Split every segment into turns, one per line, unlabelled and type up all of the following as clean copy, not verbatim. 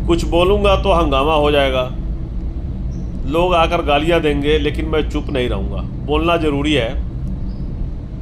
कुछ बोलूँगा तो हंगामा हो जाएगा, लोग आकर गालियाँ देंगे, लेकिन मैं चुप नहीं रहूँगा। बोलना ज़रूरी है।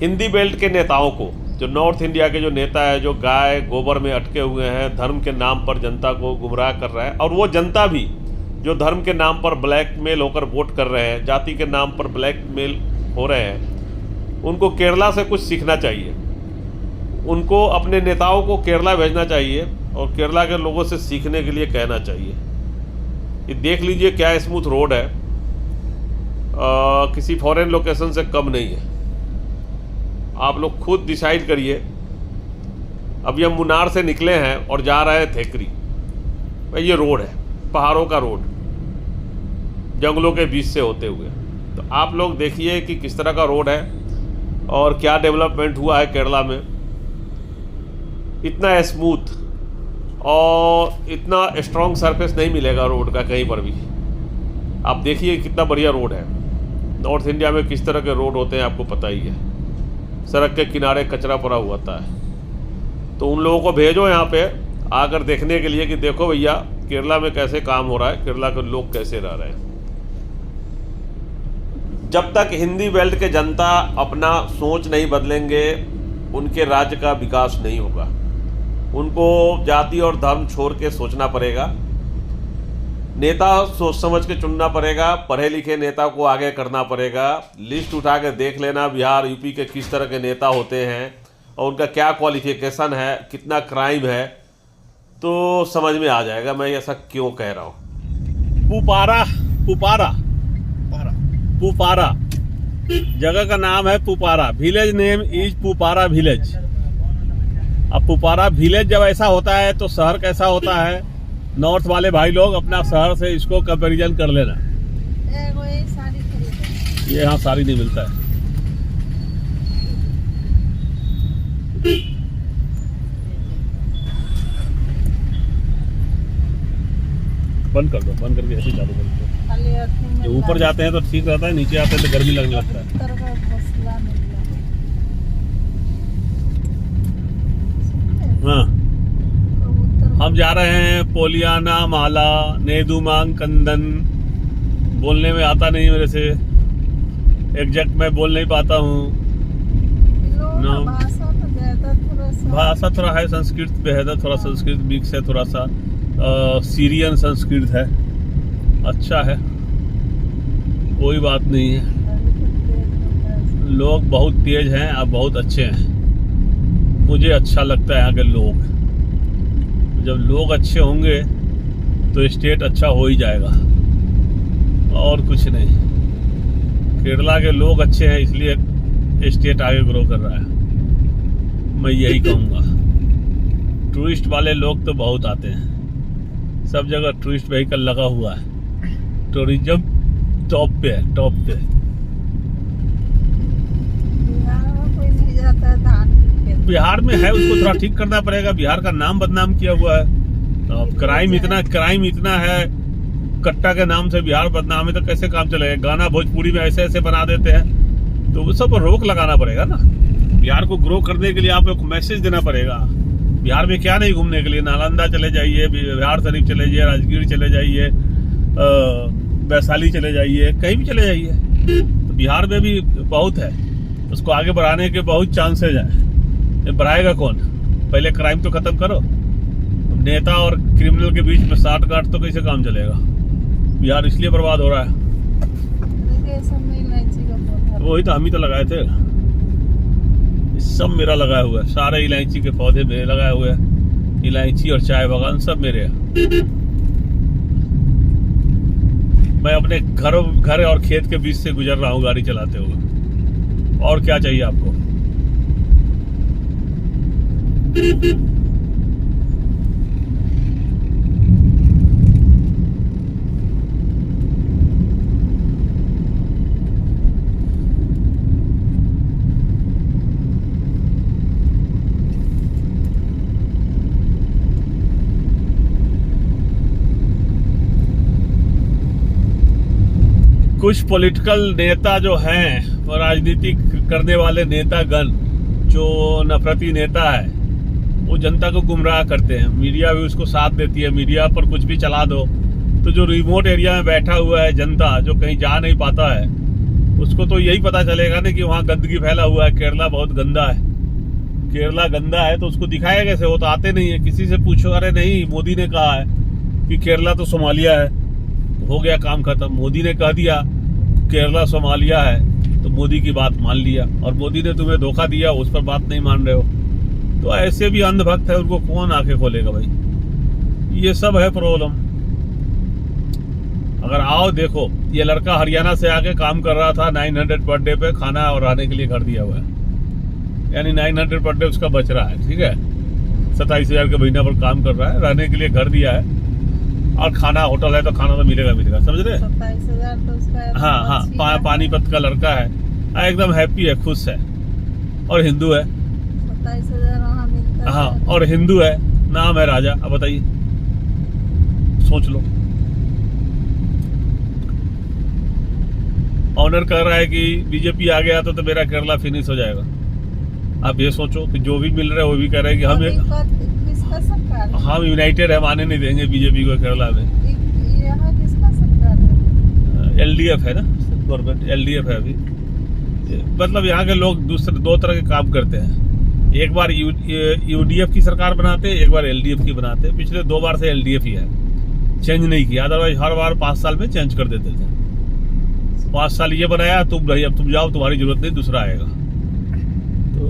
हिंदी बेल्ट के नेताओं को, जो नॉर्थ इंडिया के जो नेता है, जो गाय गोबर में अटके हुए हैं, धर्म के नाम पर जनता को गुमराह कर रहा है, और वो जनता भी जो धर्म के नाम पर ब्लैकमेल होकर वोट कर रहे हैं, जाति के नाम पर ब्लैकमेल हो रहे हैं, उनको केरला से कुछ सीखना चाहिए। उनको अपने नेताओं को केरला भेजना चाहिए और केरला के लोगों से सीखने के लिए कहना चाहिए। ये देख लीजिए क्या स्मूथ रोड है, किसी फॉरेन लोकेशन से कम नहीं है। आप लोग खुद डिसाइड करिए। अभी हम मुन्नार से निकले हैं और जा रहे हैं थेकरी। भाई ये रोड है, पहाड़ों का रोड, जंगलों के बीच से होते हुए। तो आप लोग देखिए कि किस तरह का रोड है और क्या डेवलपमेंट हुआ है केरला में। इतना स्मूथ और इतना स्ट्रॉन्ग सरफेस नहीं मिलेगा रोड का कहीं पर भी। आप देखिए कितना बढ़िया रोड है। नॉर्थ इंडिया में किस तरह के रोड होते हैं आपको पता ही है। सड़क के किनारे कचरा पड़ा हुआ था। तो उन लोगों को भेजो यहाँ पे आकर देखने के लिए कि देखो भैया केरला में कैसे काम हो रहा है, केरला के लोग कैसे रह रहे हैं। जब तक हिंदी बेल्ट के जनता अपना सोच नहीं बदलेंगे, उनके राज्य का विकास नहीं होगा। उनको जाति और धर्म छोड़ के सोचना पड़ेगा। नेता सोच समझ के चुनना पड़ेगा। पढ़े लिखे नेता को आगे करना पड़ेगा। लिस्ट उठा के देख लेना बिहार यूपी के किस तरह के नेता होते हैं और उनका क्या क्वालिफिकेशन है, कितना क्राइम है, तो समझ में आ जाएगा मैं ऐसा क्यों कह रहा हूँ। पुपारा पुपारा जगह का नाम है Pupara. Village name is Pupara village. अब पुपारा विलेज जब ऐसा होता है तो शहर कैसा होता है, नॉर्थ वाले भाई लोग अपना शहर से इसको कंपैरिजन कर लेना। ये यहाँ साड़ी नहीं मिलता है। बंद कर दो, बंद करके ऐसे चालू कर दो। जो ऊपर जाते हैं तो ठीक रहता है, नीचे आते हैं तो गर्मी लगने लगता है। हाँ, हम जा रहे हैं पोलियाना माला नेदुमांग कंदन। बोलने में आता नहीं मेरे से, एग्जैक्ट मैं बोल नहीं पाता हूँ। भाषा थोड़ा है, संस्कृत बेहद, थोड़ा संस्कृत मिक्स है, थोड़ा सा सीरियन संस्कृत है। अच्छा है, कोई बात नहीं है। लोग बहुत तेज हैं और बहुत अच्छे हैं। मुझे अच्छा लगता है यहाँ के लोग। जब लोग अच्छे होंगे तो स्टेट अच्छा हो ही जाएगा, और कुछ नहीं। केरला के लोग अच्छे हैं इसलिए स्टेट आगे ग्रो कर रहा है, मैं यही कहूँगा। टूरिस्ट वाले लोग तो बहुत आते हैं, सब जगह टूरिस्ट व्हीकल लगा हुआ है। टूरिज्म टॉप पे है, टॉप पे। बिहार में है, उसको थोड़ा ठीक करना पड़ेगा। बिहार का नाम बदनाम किया हुआ है। अब क्राइम इतना है, कट्टा के नाम से बिहार बदनाम है, तो कैसे काम चलेगा। गाना भोजपुरी में ऐसे ऐसे बना देते हैं, तो वो सब रोक लगाना पड़ेगा ना। बिहार को ग्रो करने के लिए आप एक मैसेज देना पड़ेगा। बिहार में क्या नहीं घूमने के लिए, नालंदा चले जाइए, बिहार शरीफ चले जाइए, राजगीर चले जाइए, वैशाली चले जाइए, कहीं भी चले जाइए। तो बिहार में भी बहुत है, उसको आगे बढ़ाने के बहुत चांसेज हैं। बढ़ाएगा कौन? पहले क्राइम तो खत्म करो। नेता और क्रिमिनल के बीच में साठ गांठ तो कैसे काम चलेगा। बिहार इसलिए बर्बाद हो रहा है। वही तो हम ही तो लगाए थे, सब मेरा लगाया हुआ है। सारे इलायची के पौधे मेरे लगाए हुए हैं, इलायची और चाय बागान सब मेरे हैं। मैं अपने घर और खेत के बीच से गुजर रहा हूँ गाड़ी चलाते हुए। और क्या चाहिए आपको? कुछ पॉलिटिकल नेता जो हैं और राजनीति करने वाले नेतागण जो नफरती नेता है, वो जनता को गुमराह करते हैं। मीडिया भी उसको साथ देती है, मीडिया पर कुछ भी चला दो तो जो रिमोट एरिया में बैठा हुआ है जनता, जो कहीं जा नहीं पाता है, उसको तो यही पता चलेगा ना कि वहाँ गंदगी फैला हुआ है, केरला बहुत गंदा है। केरला गंदा है तो उसको दिखाया कैसे? वो तो आते नहीं है। किसी से पूछो, अरे नहीं, मोदी ने कहा है कि केरला तो सोमालिया है, हो गया काम खत्म। मोदी ने कह दिया केरला सोमालिया है तो मोदी की बात मान लिया, और मोदी ने तुम्हें धोखा दिया, उस पर बात नहीं मान रहे हो। तो ऐसे भी अंधभक्त है, उनको कौन आंखें खोलेगा भाई? ये सब है प्रॉब्लम। अगर आओ देखो, ये लड़का हरियाणा से आके काम कर रहा था, 900 पर डे पे खाना और रहने के लिए घर दिया हुआ है, यानी 900 पर डे उसका बच रहा है, ठीक है। 27,000 के महीना पर काम कर रहा है, रहने के लिए घर दिया है, और खाना होटल है तो खाना तो मिलेगा, समझ रहे?
27,000 तो उसका।
हाँ, पानीपत का लड़का है, एकदम हैप्पी है, खुश है, और हिंदू है।
27,000 वहाँ मिलता है।
हाँ, और हिंदू है, नाम है राजा। अब बताइए, सोच लो। ऑनर कह रहा है कि बीजेपी आ गया तो मेरा केरला फिनिश हो जाएगा। आप ये सोचो कि जो भी मिल रहा है वो भी कह रहे हैं कि
किसका सरकार है?
हम यूनाइटेड है, आने नहीं देंगे बीजेपी को केरला में।
यहाँ किसका सरकार है?
एलडीएफ है ना, गवर्नमेंट एलडीएफ है अभी। मतलब यहाँ के लोग दूसरे दो तरह के काम करते हैं, एक बार यूडीएफ की सरकार बनाते हैं, एक बार एलडीएफ की बनाते हैं। पिछले 2 बार से एलडीएफ ही है, चेंज नहीं किया। अदरवाइज हर बार 5 साल में चेंज कर देते थे। 5 साल ये बनाया, तुम रही, अब तुम जाओ, तुम्हारी जरूरत नहीं, दूसरा आएगा। तो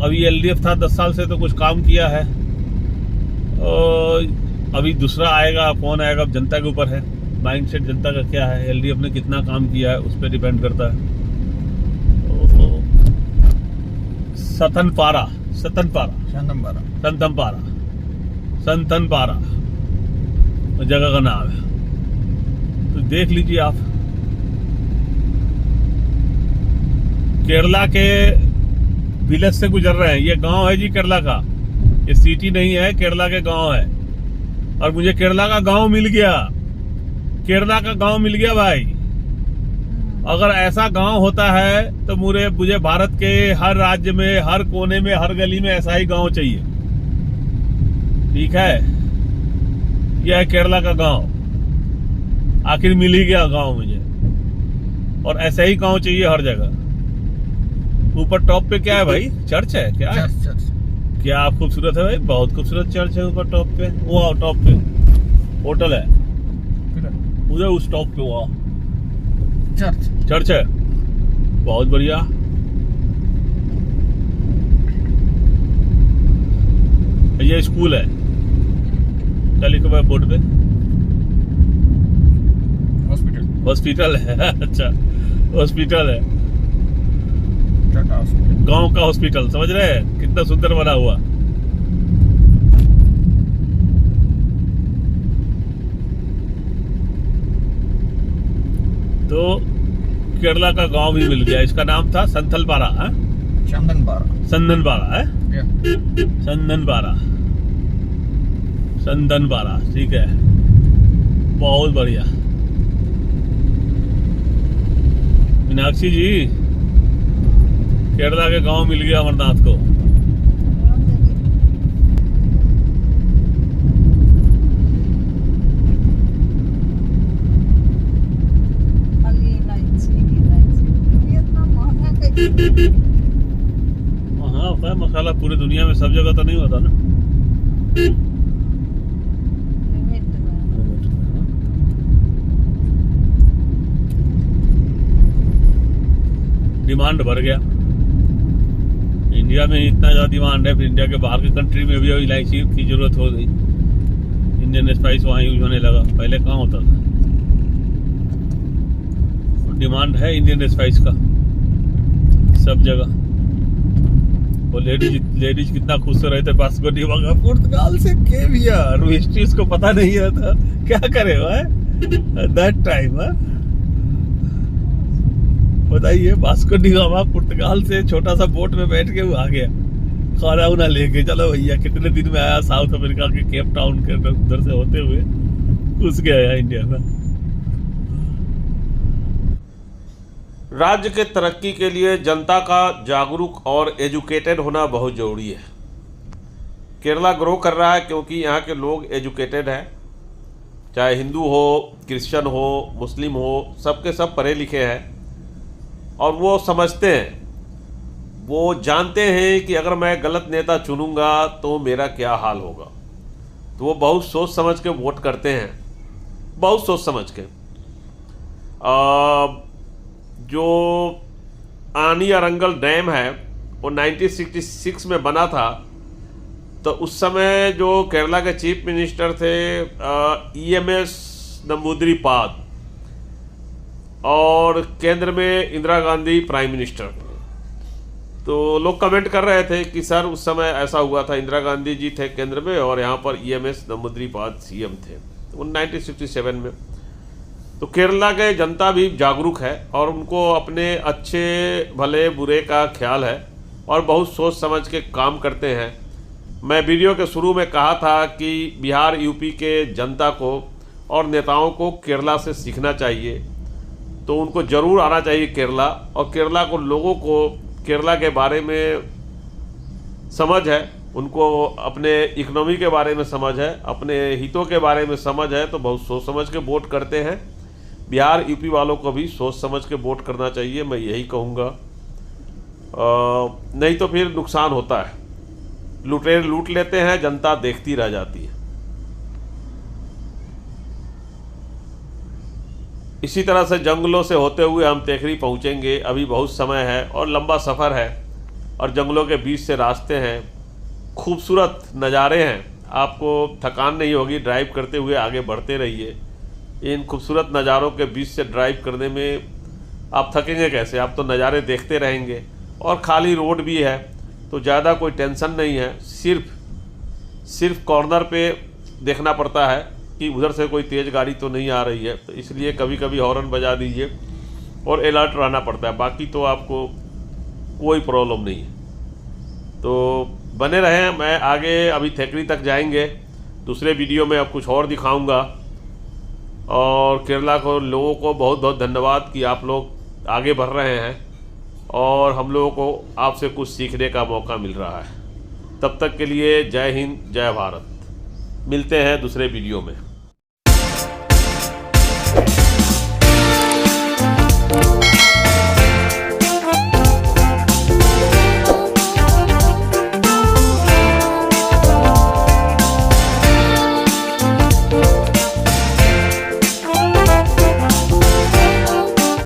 अभी एलडीएफ था 10 साल से, तो कुछ काम किया है, और अभी दूसरा आएगा, कौन आएगा अब जनता के ऊपर है। माइंडसेट जनता का क्या है, एलडीएफ ने कितना काम किया है उस पर डिपेंड करता है। तो सतनपारा जगह का नाम है, तो देख लीजिए आप। केरला के विलेज से गुजर रहे हैं, ये गांव है जी केरला का, ये सिटी नहीं है, केरला के गांव है। और मुझे केरला का गांव मिल गया, केरला का गांव मिल गया भाई। अगर ऐसा गांव होता है तो मुझे भारत के हर राज्य में, हर कोने में, हर गली में ऐसा ही गांव चाहिए, ठीक है। यह है केरला का गांव, आखिर मिल ही गया गांव मुझे, और ऐसा ही गांव चाहिए हर जगह। ऊपर टॉप पे क्या है भाई? चर्च है क्या?
चर्च।
क्या खूबसूरत है भाई, बहुत खूबसूरत चर्च है ऊपर टॉप पे। वो टॉप पे होटल है, उधर उस टॉप पे वो चर्च है, बहुत बढ़िया। ये स्कूल है, क्या लिखा हुआ है बोर्ड पे? हॉस्पिटल है। अच्छा, हॉस्पिटल है, गांव का हॉस्पिटल, समझ रहे हैं कितना सुंदर बना हुआ। तो केरला का गांव भी मिल गया, इसका नाम था संथलपारा है, संदनपारा है, संदनपारा, ठीक है, बहुत बढ़िया। मीनाक्षी जी, केरला के गांव मिल गया अमरनाथ को। हाँ, होता है मसाला, पूरी दुनिया में सब जगह तो नहीं होता ना। डिमांड बढ़ गया, इंडिया में इतना ज्यादा डिमांड है, फिर इंडिया के बाहर के कंट्री में भी इलायची की जरूरत हो गई। इंडियन स्पाइस वहाँ यूज होने लगा, पहले कहाँ होता था। डिमांड है इंडियन स्पाइस का सब जगह। वो लेडीज कितना खुश हो रहे थे बास्को डी गामा पुर्तगाल से केवियर, हिस्ट्री उसको पता नहीं था, क्या करे दैट टाइम। बताइए, बास्को डी गामा पुर्तगाल से छोटा सा बोट में बैठ के वो आ गया, खाना उना लेके। चलो भैया, कितने दिन में आया साउथ अफ्रीका के केप टाउन के उधर से होते हुए, घुस गया इंडिया में। राज्य के तरक्की के लिए जनता का जागरूक और एजुकेटेड होना बहुत जरूरी है।
केरला ग्रो कर रहा है क्योंकि यहाँ के लोग एजुकेटेड हैं, चाहे हिंदू हो, क्रिश्चियन हो, मुस्लिम हो, सबके सब पढ़े लिखे हैं और वो समझते हैं, वो जानते हैं कि अगर मैं गलत नेता चुनूंगा तो मेरा क्या हाल होगा। तो वो बहुत सोच समझ के वोट करते हैं, बहुत सोच समझ के। जो आनी अरंगल डैम है वो 1966 में बना था, तो उस समय जो केरला के चीफ मिनिस्टर थे EMS नंबूदिरीपाद और केंद्र में इंदिरा गांधी प्राइम मिनिस्टर। तो लोग कमेंट कर रहे थे कि सर उस समय ऐसा हुआ था, इंदिरा गांधी जी थे केंद्र में और यहाँ पर EMS नंबूदिरीपाद CM थे 1967 में। तो केरला के जनता भी जागरूक है और उनको अपने अच्छे भले बुरे का ख्याल है और बहुत सोच समझ के काम करते हैं। मैं वीडियो के शुरू में कहा था कि बिहार यूपी के जनता को और नेताओं को केरला से सीखना चाहिए, तो उनको ज़रूर आना चाहिए केरला। और केरला को लोगों को केरला के बारे में समझ है, उनको अपने इकोनॉमी के बारे में समझ है, अपने हितों के बारे में समझ है, तो बहुत सोच समझ के वोट करते हैं। बिहार यूपी वालों को भी सोच समझ के वोट करना चाहिए, मैं यही कहूँगा। नहीं तो फिर नुकसान होता है, लुटेरे लूट लेते हैं, जनता देखती रह जाती है। इसी तरह से जंगलों से होते हुए हम टेकरी पहुंचेंगे, अभी बहुत समय है और लंबा सफ़र है और जंगलों के बीच से रास्ते हैं, खूबसूरत नज़ारे हैं, आपको थकान नहीं होगी, ड्राइव करते हुए आगे बढ़ते रहिए। इन खूबसूरत नज़ारों के बीच से ड्राइव करने में आप थकेंगे कैसे, आप तो नज़ारे देखते रहेंगे और खाली रोड भी है तो ज़्यादा कोई टेंशन नहीं है। सिर्फ कॉर्नर पे देखना पड़ता है कि उधर से कोई तेज़ गाड़ी तो नहीं आ रही है, तो इसलिए कभी कभी हॉर्न बजा दीजिए और अलर्ट रहना पड़ता है, बाकी तो आपको कोई प्रॉब्लम नहीं है। तो बने रहें, मैं आगे अभी थेकरी तक जाएंगे, दूसरे वीडियो में अब कुछ और दिखाऊंगा। और केरला को लोगों को बहुत बहुत धन्यवाद कि आप लोग आगे बढ़ रहे हैं और हम लोगों को आपसे कुछ सीखने का मौका मिल रहा है। तब तक के लिए जय हिंद, जय भारत। मिलते हैं दूसरे वीडियो में।